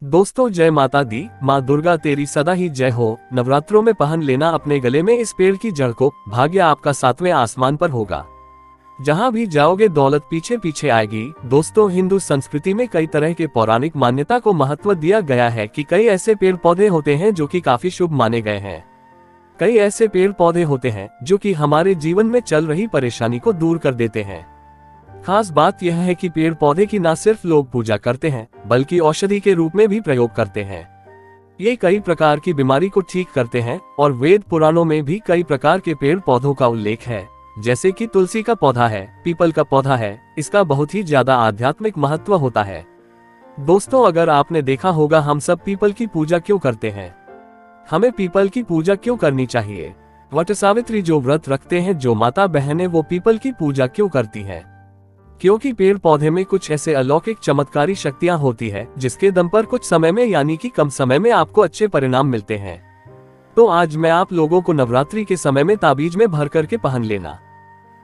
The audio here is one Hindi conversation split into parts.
दोस्तों जय माता दी। माँ दुर्गा तेरी सदा ही जय हो। नवरात्रों में पहन लेना अपने गले में इस पेड़ की जड़ को, भाग्य आपका सातवें आसमान पर होगा। जहाँ भी जाओगे दौलत पीछे पीछे आएगी। दोस्तों हिंदू संस्कृति में कई तरह के पौराणिक मान्यता को महत्व दिया गया है कि कई ऐसे पेड़ पौधे होते हैं जो कि काफी शुभ माने गए हैं। कई ऐसे पेड़ पौधे होते हैं जो कि हमारे जीवन में चल रही परेशानी को दूर कर देते हैं। खास बात यह है कि पेड़ पौधे की न सिर्फ लोग पूजा करते हैं बल्कि औषधि के रूप में भी प्रयोग करते हैं। ये कई प्रकार की बीमारी को ठीक करते हैं और वेद पुराणों में भी कई प्रकार के पेड़ पौधों का उल्लेख है, जैसे कि तुलसी का पौधा है, पीपल का पौधा है। इसका बहुत ही ज्यादा आध्यात्मिक महत्व होता है। दोस्तों अगर आपने देखा होगा हम सब पीपल की पूजा क्यों करते हैं, हमें पीपल की पूजा क्यों करनी चाहिए। वट सावित्री जो व्रत रखते हैं जो माता बहनें वो पीपल की पूजा क्यों करती हैं? क्योंकि पेड़ पौधे में कुछ ऐसे अलौकिक चमत्कारी शक्तियां होती है जिसके दम पर कुछ समय में यानी कि कम समय में आपको अच्छे परिणाम मिलते हैं। तो आज मैं आप लोगों को नवरात्रि के समय में ताबीज में भर करके पहन लेना।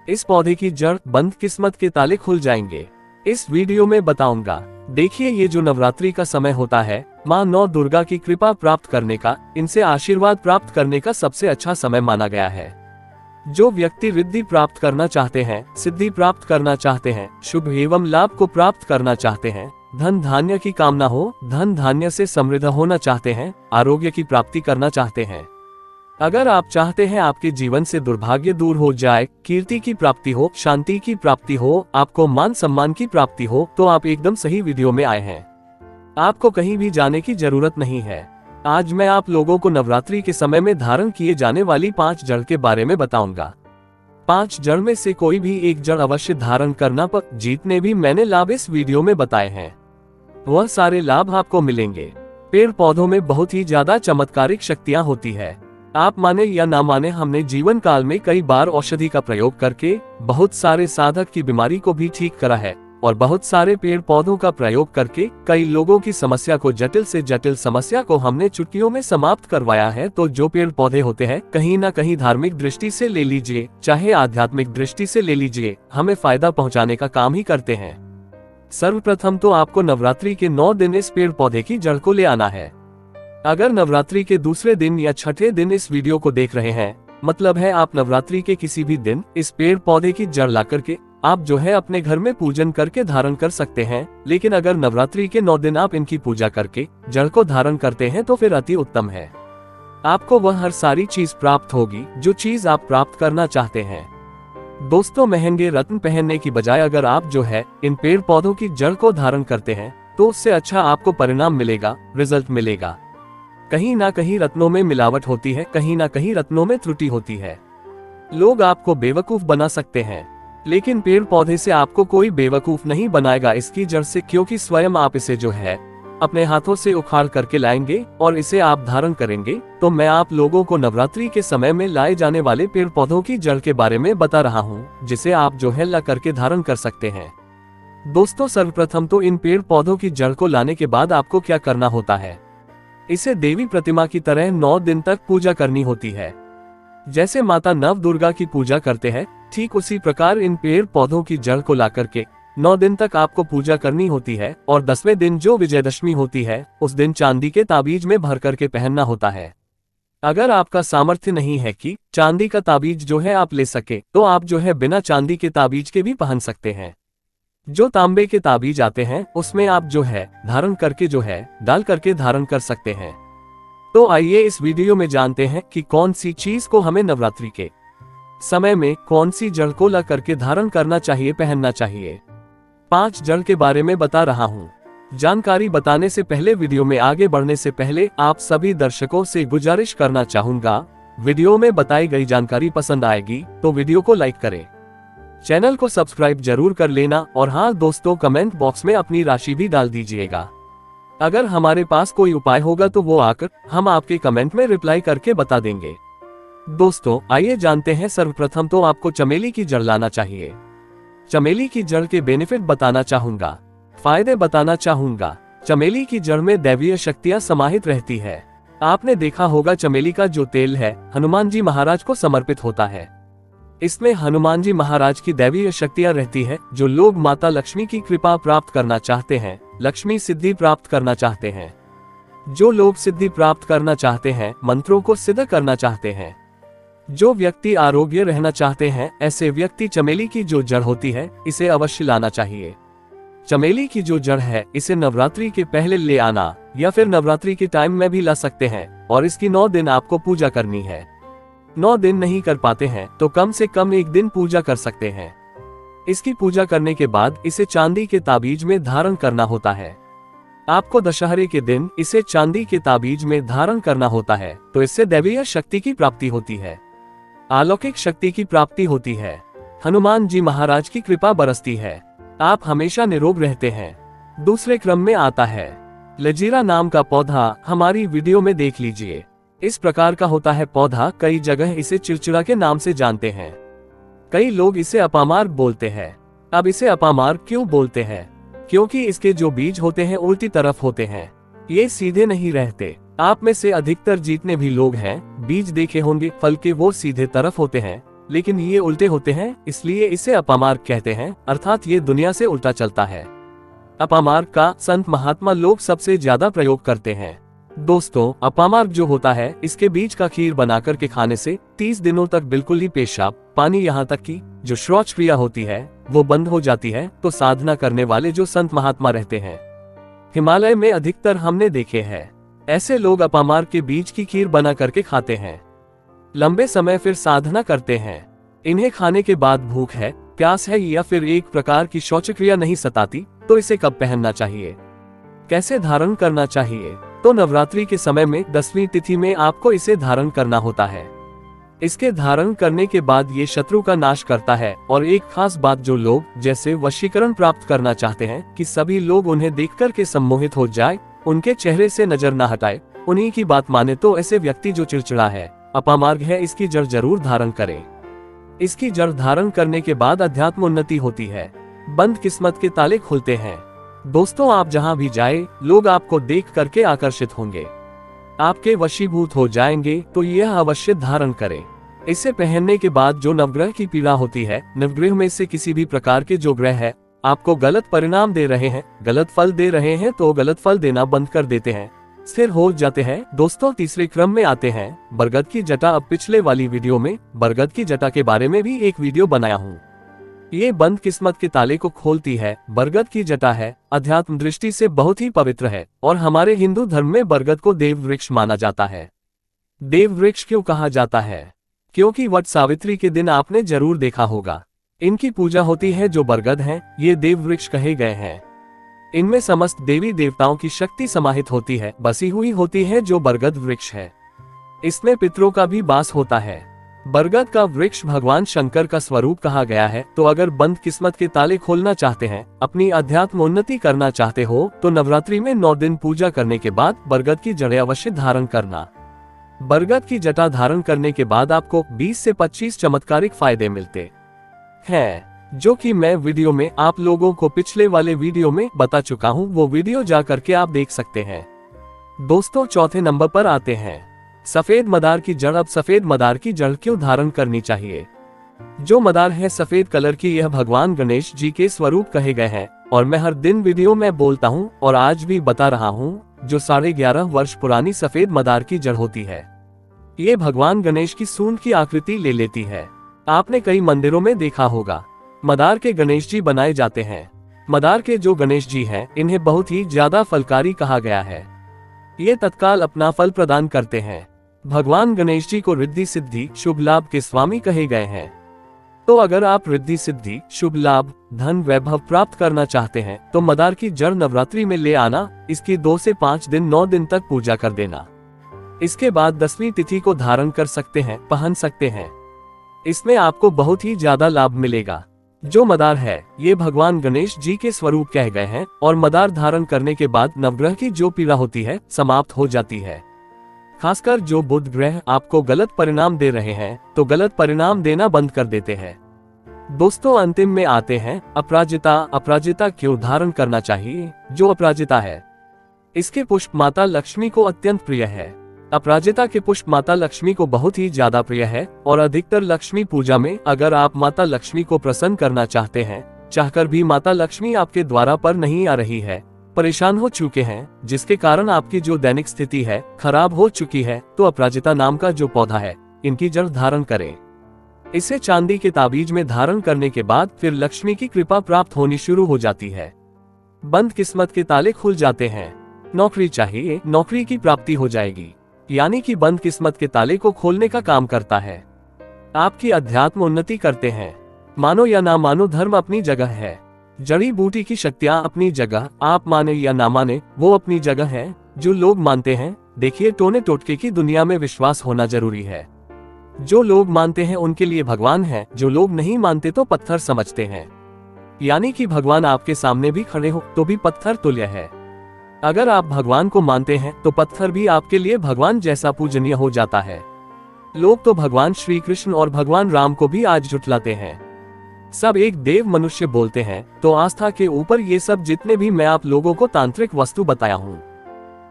इस पौधे की जड़ बंद किस्मत के ताले खुल जाएंगे, इस वीडियो में बताऊंगा। देखिए ये जो नवरात्रि का समय होता है माँ नौ दुर्गा की कृपा प्राप्त करने का, इनसे आशीर्वाद प्राप्त करने का सबसे अच्छा समय माना गया है। जो व्यक्ति रिद्धि प्राप्त करना चाहते हैं, सिद्धि प्राप्त करना चाहते हैं, शुभ एवं लाभ को प्राप्त करना चाहते हैं, धन धान्य की कामना हो, धन धान्य से समृद्ध होना चाहते हैं, आरोग्य की प्राप्ति करना चाहते हैं, अगर आप चाहते हैं आपके जीवन से दुर्भाग्य दूर हो जाए, कीर्ति की प्राप्ति हो, शांति की प्राप्ति हो, आपको मान सम्मान की प्राप्ति हो, तो आप एकदम सही वीडियो में आए हैं। आपको कहीं भी जाने की जरूरत नहीं है। आज मैं आप लोगों को नवरात्रि के समय में धारण किए जाने वाली 5 जड़ के बारे में बताऊंगा। 5 जड़ में से कोई भी एक जड़ अवश्य धारण करना, पर जितने भी मैंने लाभ इस वीडियो में बताए हैं वह सारे लाभ आपको मिलेंगे। पेड़ पौधों में बहुत ही ज्यादा चमत्कारिक शक्तियां होती है। आप माने या ना माने, हमने जीवन काल में कई बार औषधि का प्रयोग करके बहुत सारे साधक की बीमारी को भी ठीक करा है और बहुत सारे पेड़ पौधों का प्रयोग करके कई लोगों की समस्या को, जटिल से जटिल समस्या को हमने चुटकियों में समाप्त करवाया है। तो जो पेड़ पौधे होते हैं कहीं ना कहीं धार्मिक दृष्टि से ले लीजिए चाहे आध्यात्मिक दृष्टि से ले लीजिए, हमें फायदा पहुंचाने का काम ही करते हैं। सर्वप्रथम तो आपको नवरात्रि के 9 दिन इस पेड़ पौधे की जड़ को ले आना है। अगर नवरात्रि के दूसरे दिन या छठे दिन इस वीडियो को देख रहे हैं, मतलब है आप नवरात्रि के किसी भी दिन इस पेड़ पौधे की जड़ ला करके आप जो है अपने घर में पूजन करके धारण कर सकते हैं। लेकिन अगर नवरात्रि के 9 दिन आप इनकी पूजा करके जड़ को धारण करते हैं तो फिर अति उत्तम है। आपको वह हर सारी चीज प्राप्त होगी जो चीज आप प्राप्त करना चाहते हैं। दोस्तों महंगे रत्न पहनने की बजाय अगर आप जो है इन पेड़ पौधों की जड़ को धारण करते हैं तो उससे अच्छा आपको परिणाम मिलेगा, रिजल्ट मिलेगा। कहीं ना कहीं रत्नों में मिलावट होती है, कहीं ना कहीं रत्नों में त्रुटि होती है। लोग आपको बेवकूफ बना सकते हैं, लेकिन पेड़ पौधे से आपको कोई बेवकूफ नहीं बनाएगा इसकी जड़ से, क्योंकि स्वयं आप इसे जो है अपने हाथों से उखाड़ करके लाएंगे और इसे आप धारण करेंगे। तो मैं आप लोगों को नवरात्रि के समय में लाए जाने वाले पेड़ पौधों की जड़ के बारे में बता रहा हूँ, जिसे आप जो है ला करके धारण कर सकते हैं। दोस्तों सर्वप्रथम तो इन पेड़ पौधों की जड़ को लाने के बाद आपको क्या करना होता है, इसे देवी प्रतिमा की तरह 9 दिन तक पूजा करनी होती है। जैसे माता नव दुर्गा की पूजा करते हैं ठीक उसी प्रकार इन पेड़ पौधों की जड़ को ला करके 9 दिन तक आपको पूजा करनी होती है। और 10वें दिन जो विजयदशमी होती है उस दिन चांदी के ताबीज में भर करके पहनना होता है। अगर आपका सामर्थ्य नहीं है कि चांदी का ताबीज जो है आप ले सके, तो आप जो है बिना चांदी के ताबीज के भी पहन सकते हैं। जो तांबे के ताबीज आते हैं उसमें आप जो है धारण करके जो है डाल करके धारण कर सकते हैं। तो आइए इस वीडियो में जानते हैं कि कौन सी चीज को हमें नवरात्रि के समय में कौन सी जड़ को ला करके धारण करना चाहिए, पहनना चाहिए। 5 जड़ के बारे में बता रहा हूँ। जानकारी बताने से पहले, वीडियो में आगे बढ़ने से पहले आप सभी दर्शकों से गुजारिश करना चाहूंगा, वीडियो में बताई गई जानकारी पसंद आएगी तो वीडियो को लाइक करें, चैनल को सब्सक्राइब जरूर कर लेना और हाँ दोस्तों कमेंट बॉक्स में अपनी राशि भी डाल दीजिएगा। अगर हमारे पास कोई उपाय होगा तो वो आकर हम आपके कमेंट में रिप्लाई करके बता देंगे। दोस्तों आइए जानते हैं। सर्वप्रथम तो आपको चमेली की जड़ लाना चाहिए। चमेली की जड़ के बेनिफिट बताना चाहूंगा, फायदे बताना चाहूंगा। चमेली की जड़ में दैवीय शक्तियां समाहित रहती है। आपने देखा होगा चमेली का जो तेल है हनुमान जी महाराज को समर्पित होता है। इसमें हनुमान जी महाराज की दैवीय शक्तियां रहती है। जो लोग माता लक्ष्मी की कृपा प्राप्त करना चाहते हैं, लक्ष्मी सिद्धि प्राप्त करना चाहते हैं, जो लोग सिद्धि प्राप्त करना चाहते हैं, मंत्रों को सिद्ध करना चाहते हैं, जो व्यक्ति आरोग्य रहना चाहते हैं, ऐसे व्यक्ति चमेली की जो जड़ होती है इसे अवश्य लाना चाहिए। चमेली की जो जड़ है इसे नवरात्रि के पहले ले आना या फिर नवरात्रि के टाइम में भी ला सकते हैं और इसकी 9 दिन आपको पूजा करनी है। 9 दिन नहीं कर पाते हैं तो कम से कम 1 दिन पूजा कर सकते हैं। इसकी पूजा करने के बाद इसे चांदी के ताबीज में धारण करना होता है। आपको दशहरे के दिन इसे चांदी के ताबीज में धारण करना होता है, तो इससे दैवीय शक्ति की प्राप्ति होती है, अलौकिक शक्ति की प्राप्ति होती है, हनुमान जी महाराज की कृपा बरसती है, आप हमेशा निरोग रहते हैं। दूसरे क्रम में आता है लजीरा नाम का पौधा, हमारी वीडियो में देख लीजिए। इस प्रकार का होता है पौधा, कई जगह इसे चिड़चिड़ा के नाम से जानते हैं, कई लोग इसे अपामार बोलते हैं। अब इसे अपामार क्यों बोलते हैं? क्योंकि इसके जो बीज होते हैं उल्टी तरफ होते हैं, ये सीधे नहीं रहते। आप में से अधिकतर जितने भी लोग हैं बीज देखे होंगे, फल के वो सीधे तरफ होते हैं, लेकिन ये उल्टे होते हैं, इसलिए इसे अपामार कहते हैं, अर्थात ये दुनिया से उल्टा चलता है। अपामार का संत महात्मा लोग सबसे ज्यादा प्रयोग करते हैं। दोस्तों, अपामार जो होता है इसके बीज का खीर बनाकर के खाने से 30 दिनों तक बिल्कुल ही पेशाब पानी यहाँ तक कि जो शौच क्रिया होती है वो बंद हो जाती है। तो साधना करने वाले जो संत महात्मा रहते हैं हिमालय में अधिकतर हमने देखे हैं, ऐसे लोग अपामार के बीज की खीर बना करके खाते हैं, लंबे समय फिर साधना करते हैं। इन्हें खाने के बाद भूख है, प्यास है या फिर एक प्रकार की शौच क्रिया नहीं सताती, तो इसे कब पहनना चाहिए, कैसे धारण करना चाहिए? तो नवरात्रि के समय में 10वीं तिथि में आपको इसे धारण करना होता है। इसके धारण करने के बाद ये शत्रु का नाश करता है। और एक खास बात, जो लोग जैसे वशीकरण प्राप्त करना चाहते हैं कि सभी लोग उन्हें देखकर के सम्मोहित हो जाए, उनके चेहरे से नजर न हटाए, उन्हीं की बात माने, तो ऐसे व्यक्ति जो चिड़चिड़ा है, अपामार्ग है, इसकी जड़ जरूर धारण करें। इसकी जड़ धारण करने के बाद अध्यात्म उन्नति होती है, बंद किस्मत के ताले खुलते हैं। दोस्तों, आप जहां भी जाए लोग आपको देख करके आकर्षित होंगे, आपके वशीभूत हो जाएंगे, तो यह अवश्य धारण करें। इसे पहनने के बाद जो नवग्रह की पीड़ा होती है, नवग्रह में से किसी भी प्रकार के जो ग्रह है आपको गलत परिणाम दे रहे हैं, गलत फल दे रहे हैं, तो गलत फल देना बंद कर देते हैं, स्थिर हो जाते हैं। दोस्तों, तीसरे क्रम में आते हैं बरगद की जटा। अब पिछले वाली वीडियो में बरगद की जटा के बारे में भी एक वीडियो बनाया हूँ। ये बंद किस्मत के ताले को खोलती है। बरगद की जटा है, अध्यात्म दृष्टि से बहुत ही पवित्र है और हमारे हिंदू धर्म में बरगद को देव वृक्ष माना जाता है। देव वृक्ष क्यों कहा जाता है? क्योंकि वट सावित्री के दिन आपने जरूर देखा होगा, इनकी पूजा होती है। जो बरगद हैं, ये देव वृक्ष कहे गए हैं। इनमें समस्त देवी देवताओं की शक्ति समाहित होती है, बसी हुई होती है, जो बरगद वृक्ष है। इसमें पितरों का भी वास होता है। बरगद का वृक्ष भगवान शंकर का स्वरूप कहा गया है। तो अगर बंद किस्मत के ताले खोलना चाहते हैं, अपनी अध्यात्म उन्नति करना चाहते हो, तो नवरात्रि में 9 दिन पूजा करने के बाद बरगद की जड़ें अवश्य धारण करना। बरगद की जटा धारण करने के बाद आपको 20 से 25 चमत्कारिक फायदे मिलते हैं, जो कि मैं वीडियो में आप लोगों को पिछले वाले वीडियो में बता चुका हूँ। वो वीडियो जा करके आप देख सकते हैं। दोस्तों, चौथे नंबर पर आते हैं सफेद मदार की जड़। अब सफेद मदार की जड़ क्यों धारण करनी चाहिए? जो मदार है सफेद कलर की, यह भगवान गणेश जी के स्वरूप कहे गए हैं। और मैं हर दिन वीडियो में बोलता हूँ और आज भी बता रहा हूँ, जो 11.5 वर्ष पुरानी सफेद मदार की जड़ होती है, ये भगवान गणेश की सूंड की आकृति ले लेती है। आपने कई मंदिरों में देखा होगा, मदार के गणेश जी बनाए जाते हैं। मदार के जो गणेश जी हैं, इन्हें बहुत ही ज्यादा फलकारी कहा गया है। ये तत्काल अपना फल प्रदान करते हैं। भगवान गणेश जी को रिद्धि सिद्धि शुभ लाभ के स्वामी कहे गए हैं। तो अगर आप रिद्धि सिद्धि शुभ लाभ धन वैभव प्राप्त करना चाहते हैं, तो मदार की जड़ नवरात्रि में ले आना। इसकी 2 से 5 दिन 9 दिन तक पूजा कर देना। इसके बाद 10वीं तिथि को धारण कर सकते हैं, पहन सकते हैं। इसमें आपको बहुत ही ज्यादा लाभ मिलेगा। जो मदार है, ये भगवान गणेश जी के स्वरूप कह गए हैं और मदार धारण करने के बाद नवग्रह की जो पीड़ा होती है समाप्त हो जाती है। खासकर जो बुध ग्रह आपको गलत परिणाम दे रहे हैं, तो गलत परिणाम देना बंद कर देते हैं। दोस्तों, अंतिम में आते हैं अपराजिता। अपराजिता क्यों धारण करना चाहिए? जो अपराजिता है, इसके पुष्प माता लक्ष्मी को अत्यंत प्रिय है। अपराजिता के पुष्प माता लक्ष्मी को बहुत ही ज्यादा प्रिय है और अधिकतर लक्ष्मी पूजा में अगर आप माता लक्ष्मी को प्रसन्न करना चाहते हैं, चाहकर भी माता लक्ष्मी आपके द्वारा पर नहीं आ रही है, परेशान हो चुके हैं, जिसके कारण आपकी जो दैनिक स्थिति है खराब हो चुकी है, तो अपराजिता नाम का जो पौधा है इनकी जड़ धारण करें। इसे चांदी के ताबीज में धारण करने के बाद फिर लक्ष्मी की कृपा प्राप्त होनी शुरू हो जाती है। बंद किस्मत के ताले खुल जाते हैं। नौकरी चाहिए, नौकरी की प्राप्ति हो जाएगी, यानी कि बंद किस्मत के ताले को खोलने का काम करता है। आपकी अध्यात्म उन्नति करते हैं। मानो या ना मानो, धर्म अपनी जगह है, जड़ी बूटी की शक्तियां अपनी जगह, आप माने या ना माने वो अपनी जगह है। जो लोग मानते हैं, देखिए टोने टोटके की दुनिया में विश्वास होना जरूरी है। जो लोग मानते हैं उनके लिए भगवान है, जो लोग नहीं मानते तो पत्थर समझते हैं। यानी कि भगवान आपके सामने भी खड़े हो तो भी पत्थर तुल्य है। अगर आप भगवान को मानते हैं तो पत्थर भी आपके लिए भगवान जैसा पूजनीय हो जाता है। लोग तो भगवान श्री कृष्ण और भगवान राम को भी आज झुठलाते हैं। सब एक देव मनुष्य बोलते हैं, तो आस्था के ऊपर ये सब जितने भी मैं आप लोगों को तांत्रिक वस्तु बताया हूँ,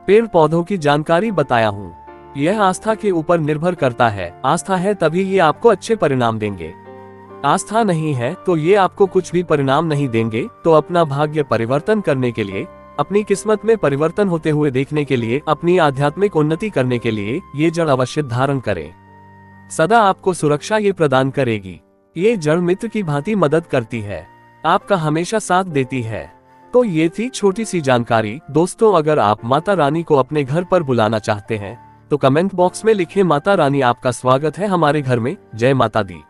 पेड़ पौधों की जानकारी बताया हूँ, यह आस्था के ऊपर निर्भर करता है। आस्था है तभी ये आपको अच्छे परिणाम देंगे। आस्था नहीं है तो ये आपको कुछ भी परिणाम नहीं देंगे। तो अपना भाग्य परिवर्तन करने के लिए, अपनी किस्मत में परिवर्तन होते हुए देखने के लिए, अपनी आध्यात्मिक उन्नति करने के लिए ये जड़ अवश्य धारण करें। सदा आपको सुरक्षा ये प्रदान करेगी। ये जड़ मित्र की भांति मदद करती है, आपका हमेशा साथ देती है। तो ये थी छोटी सी जानकारी। दोस्तों, अगर आप माता रानी को अपने घर पर बुलाना चाहते हैं तो कमेंट बॉक्स में लिखें, माता रानी आपका स्वागत है हमारे घर में। जय माता दी।